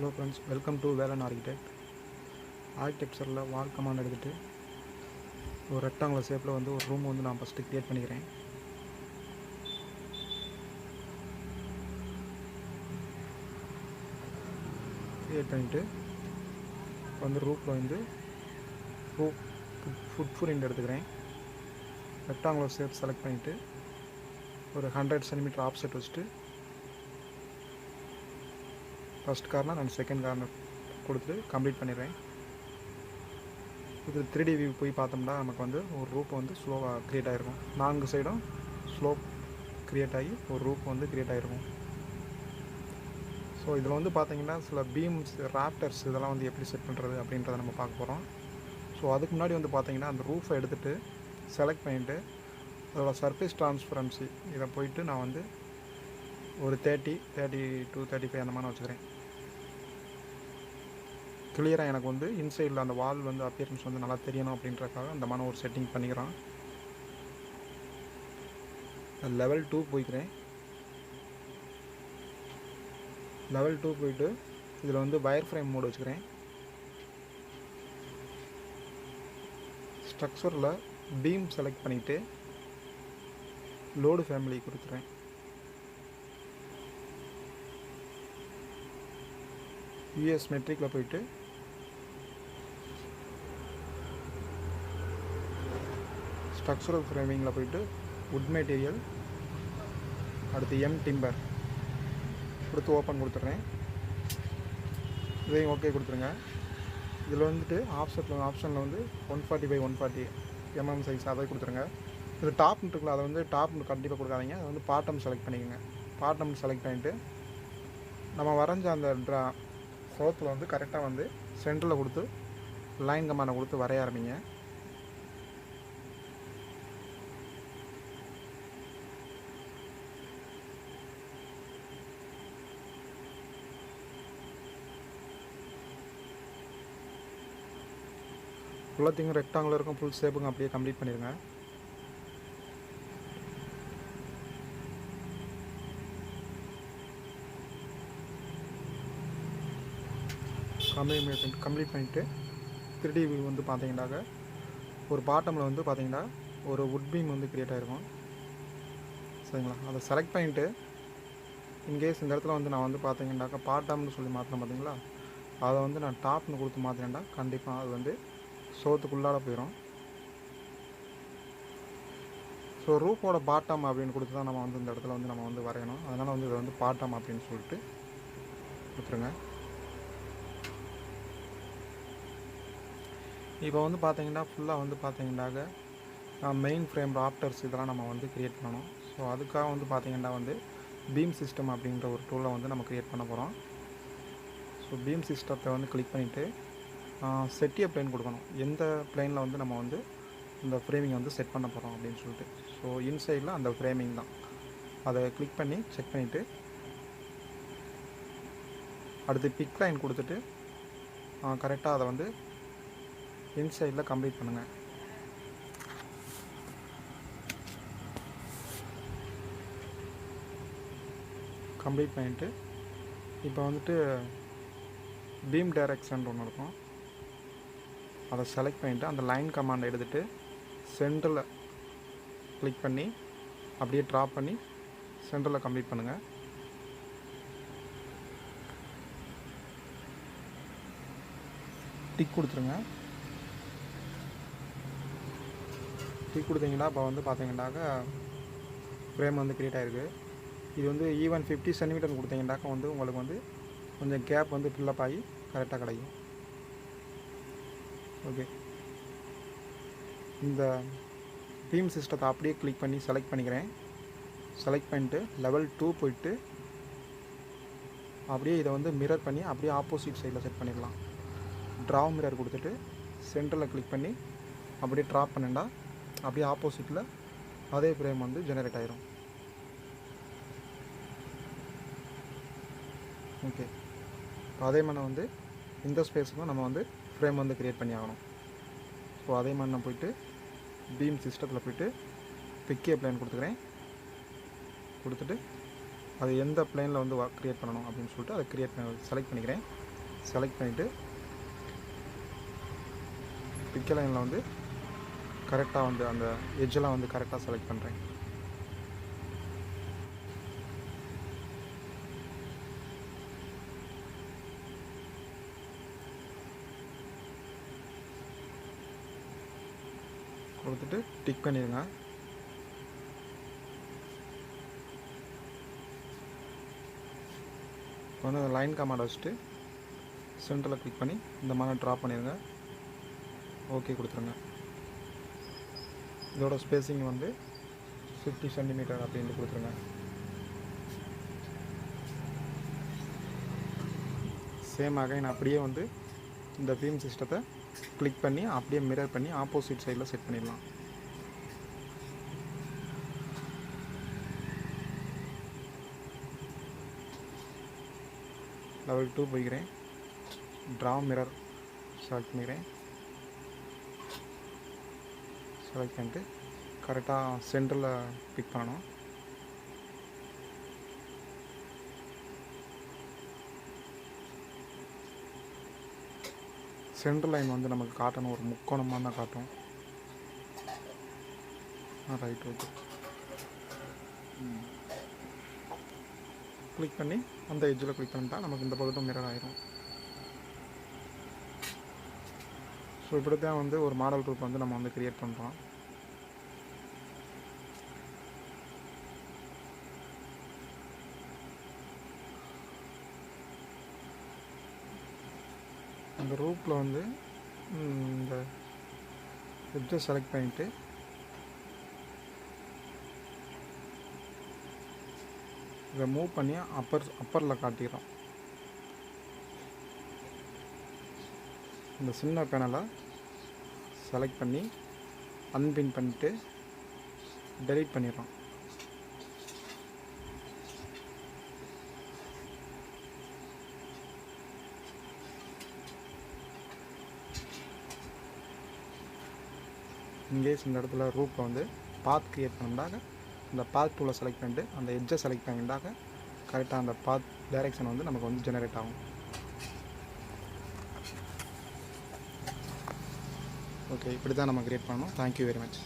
Hello friends, welcome to Velan architect. ஆர்கிடெக்சரில் wall command எடுத்துகிட்டு ஒரு ரெக்டாங்குலர் ஷேப்பில் வந்து ஒரு ரூம் வந்து நான் ஃபஸ்ட்டு க்ரியேட் பண்ணிக்கிறேன். க்ரியேட் பண்ணிவிட்டு வந்து ரூஃபில் வந்து ஃபுட் ஃபுரிண்ட் எடுத்துக்கிறேன். ரெக்டாங்குலர் ஷேப் செலக்ட் பண்ணிவிட்டு ஒரு 100 சென்டிமீட்டர் ஆஃப்செட் வச்சுட்டு first corner and second corner கொடுத்துட்டு கம்ப்ளீட் பண்ணிடுறேன். இது 3D வியூ போய் பார்த்தோம்னா நமக்கு வந்து ஒரு ரூப் வந்து ஸ்லோவாக க்ரியேட் ஆகிருக்கும். 4 சைடும் ஸ்லோப் க்ரியேட் ஆகி ஒரு ரூப் வந்து க்ரியேட் ஆகிருக்கும். ஸோ இதில் வந்து பார்த்திங்கன்னா சில பீம்ஸ், ராப்டர்ஸ் இதெல்லாம் வந்து எப்படி செட் பண்ணுறது அப்படின்றத நம்ம பார்க்க போகிறோம். ஸோ அதுக்கு முன்னாடி வந்து பார்த்திங்கன்னா அந்த ரூஃபை எடுத்துகிட்டு செலக்ட் பண்ணிவிட்டு அதோடய சர்ஃபேஸ் ட்ரான்ஸ்பரன்சி இதை போயிட்டு நான் வந்து ஒரு 30 to 35 அந்த மாதிரி வச்சுக்கிறேன். கிளியராக எனக்கு வந்து இன்சைடில் அந்த வால் வந்து அப்பியரன்ஸ் வந்து நல்லா தெரியணும் அப்படின்றக்காக அந்த மாதிரி ஒரு செட்டிங் பண்ணிக்கிறோம். லெவல் 2 போய்க்கிறேன். லெவல் 2 போயிட்டு இதில் வந்து வயர் ஃப்ரேம் மோடு வச்சுக்கிறேன். ஸ்ட்ரக்சரில் பீம் செலக்ட் பண்ணிவிட்டு லோடு ஃபேமிலி கொடுத்துறேன். யூஎஸ் மெட்ரிக்கில் போயிட்டு ஸ்ட்ரக்சரல் ஃப்ரேமிங்கில் போயிட்டு வுட் மெட்டீரியல், அடுத்து எம் டிம்பர் கொடுத்து ஓப்பன் கொடுத்துட்றேன். இதையும் ஓகே கொடுத்துருங்க. இதில் வந்துட்டு ஆப்ஷனில் வந்து 140x140 mm சைஸ் அதை கொடுத்துருங்க. இது டாப்னு இருக்குல்ல, அதை வந்து டாப்னு கண்டிப்பாக கொடுக்காதீங்க. அதை வந்து பாட்டம் செலக்ட் பண்ணிக்கோங்க. பாட்டம் செலக்ட் பண்ணிவிட்டு நம்ம வரைஞ்ச அந்த சோத்தில் வந்து கரெக்டாக வந்து சென்டரில் கொடுத்து லைன் கமாண்டை கொடுத்து வரைய ஆரம்பிங்க. ஃபுல்லாத்தையும் ரெக்டாங்குலர் இருக்கும், ஃபுல் ஷேப்புங்க அப்படியே கம்ப்ளீட் பண்ணிடுங்க. கம்ப்ளீட் பண்ணிவிட்டு 3D வியூ வந்து பார்த்தீங்கன்னாக்க ஒரு பாட்டமில் வந்து பார்த்தீங்கன்னா ஒரு வுட் பீம் வந்து க்ரியேட் ஆகிருக்கும். சரிங்களா? அதை செலக்ட் பண்ணிவிட்டு இன்கேஸ் இந்த இடத்துல வந்து நான் வந்து பார்த்தீங்கன்னாக்கா பாட்டம்னு சொல்லி மாற்றினேன் பார்த்தீங்களா, அதை வந்து நான் டாப்னு கொடுத்து மாற்றினேன்டா கண்டிப்பாக அது வந்து சோத்துக்குள்ளாட போயிடும். ஸோ ரூஃபோட பாட்டம் அப்படின்னு கொடுத்து தான் நம்ம வந்து இந்த இடத்துல வந்து நம்ம வந்து வரையணும். அதனால் வந்து இதை வந்து பாட்டம் அப்படின்னு சொல்லிட்டு கொடுத்துருங்க. இப்போ வந்து பார்த்தீங்கன்னா ஃபுல்லாக வந்து பார்த்தீங்கன்னாக்க மெயின் ஃப்ரேம் ராப்டர்ஸ் இதெல்லாம் நம்ம வந்து க்ரியேட் பண்ணணும். ஸோ அதுக்காக வந்து பார்த்தீங்கன்னா வந்து பீம் சிஸ்டம் அப்படின்ற ஒரு டூலை வந்து நம்ம க்ரியேட் பண்ண போகிறோம். ஸோ பீம் சிஸ்டத்தை வந்து கிளிக் பண்ணிவிட்டு செட்டிய பிளேன் கொடுக்கணும். எந்த பிளேனில் வந்து நம்ம வந்து இந்த ஃப்ரேமிங் வந்து செட் பண்ண போகிறோம் அப்படின்னு சொல்லிட்டு. ஸோ இன்சைடில் அந்த ஃப்ரேமிங் தான். அதை கிளிக் பண்ணி செக் பண்ணிவிட்டு அடுத்து பிக் லைன் கொடுத்துட்டு கரெக்டாக அதை வந்து இன்சைடில் கம்ப்ளீட் பண்ணுங்கள். கம்ப்ளீட் பண்ணிவிட்டு இப்போ வந்துட்டு பீம் டைரக்ஷன் ஒன்று இருக்கும், அதை செலக்ட் பண்ணிவிட்டு அந்த லைன் கமாண்டை எடுத்துகிட்டு சென்டரில் கிளிக் பண்ணி அப்படியே ட்ராப் பண்ணி சென்டரில் கம்ப்ளீட் பண்ணுங்கள். டிக் கொடுத்துருங்க. டிக் கொடுத்தீங்கன்னா இப்போ வந்து பார்த்தீங்கன்னாக்கா ஃப்ரேம் வந்து க்ரியேட் ஆகிருக்கு. இது வந்து ஈவன் 50 சென்டிமீட்டர் கொடுத்தீங்கன்னாக்கா வந்து உங்களுக்கு வந்து கொஞ்சம் கேப் வந்து ஃபில்லப் ஆகி கரெக்டாக கிடைக்கும். ஓகே, இந்த பீம் சிஸ்டத்தை அப்படியே கிளிக் பண்ணி செலக்ட் பண்ணிக்கிறேன். செலக்ட் பண்ணிட்டு லெவல் 2 போயிட்டு அப்படியே இதை வந்து மிரர் பண்ணி அப்படியே ஆப்போசிட் சைடில் செட் பண்ணிடலாம். ட்ரா மிரர் கொடுத்துட்டு சென்டரில் கிளிக் பண்ணி அப்படியே ட்ராப் பண்ணிட்டா அப்படியே ஆப்போசிட்டில் அதே ஃப்ரேம் வந்து ஜெனரேட் ஆகிரும். ஓகே, அதே மாதிரி வந்து இந்த ஸ்பேஸுக்கும் நம்ம வந்து ஃப்ரேம் வந்து க்ரியேட் பண்ணி ஆகணும். ஸோ அதே மாதிரி நான் போயிட்டு பீம் சிஸ்டத்தில் போயிட்டு பிக்கே பிளேன் கொடுத்துக்கிறேன். கொடுத்துட்டு அது எந்த பிளேனில் வந்து க்ரியேட் பண்ணணும் அப்படின்னு சொல்லிட்டு அதை செலக்ட் பண்ணிக்கிறேன். செலக்ட் பண்ணிவிட்டு பிக் லைனில் வந்து கரெக்டாக வந்து அந்த எட்ஜெல்லாம் வந்து கரெக்டாக செலக்ட் பண்ணுறேன். கொடுத்துட்டு டிக் பண்ணிடுங்க. இப்போ வந்து அந்த லைன் கமாண்ட் வச்சுட்டு சென்டரில் கிளிக் பண்ணி இந்த மாதிரி ட்ரா பண்ணிடுங்க. ஓகே கொடுத்துருங்க. இதோட ஸ்பேஸிங் வந்து 50 சென்டிமீட்டர் அப்படின்ட்டு கொடுத்துருங்க. சேம் அகைன் அப்படியே வந்து இந்த பீம் சிஸ்டத்தை கிளிக் பண்ணி அப்படியே மிரர் பண்ணி ஆப்போசிட் சைடில் செட் பண்ணிடலாம். லெவல் 2 போய்க்கிறேன். ட்ரா மிரர் செலக்ட் பண்ணிக்கிறேன். செலக்ட் பண்ணிட்டு கரெக்டாக சென்டரில் பிக் பண்ணணும். சென்டர் லைன் வந்து நமக்கு காட்டணும், ஒரு முக்கோணமாக தான் காட்டும். ரைட் ஓகே கிளிக் பண்ணி அந்த எட்ஜில் கிளிக் பண்ணிட்டா நமக்கு இந்த பக்கத்தும் மிரர் ஆயிரும். ஸோ இப்படி தான் வந்து ஒரு மாடல் குரூப் வந்து நம்ம வந்து க்ரியேட் பண்ணுறோம். அந்த ரூப்பில் வந்து இந்த எட்ஜை செலக்ட் பண்ணிவிட்டு இதை மூவ் பண்ணி அப்பரில் காட்டிடுறோம். இந்த சின்ன பேனலை செலக்ட் பண்ணி அன்பின் பண்ணிவிட்டு டெலீட் பண்ணிடுறோம். இங்கேஸ் இந்த இடத்துல ரூப்பை வந்து பாத் க்ரியேட் பண்ணாக்க இந்த பாத் டூலை செலக்ட் பண்ணிட்டு அந்த எட்ஜை செலக்ட் பண்ணிட்டாக்க கரெக்டாக அந்த பாத் டைரெக்ஷன் வந்து நமக்கு வந்து ஜெனரேட் ஆகும். ஓகே இப்படி தான் நம்ம க்ரியேட் பண்ணணும். Thank you very much.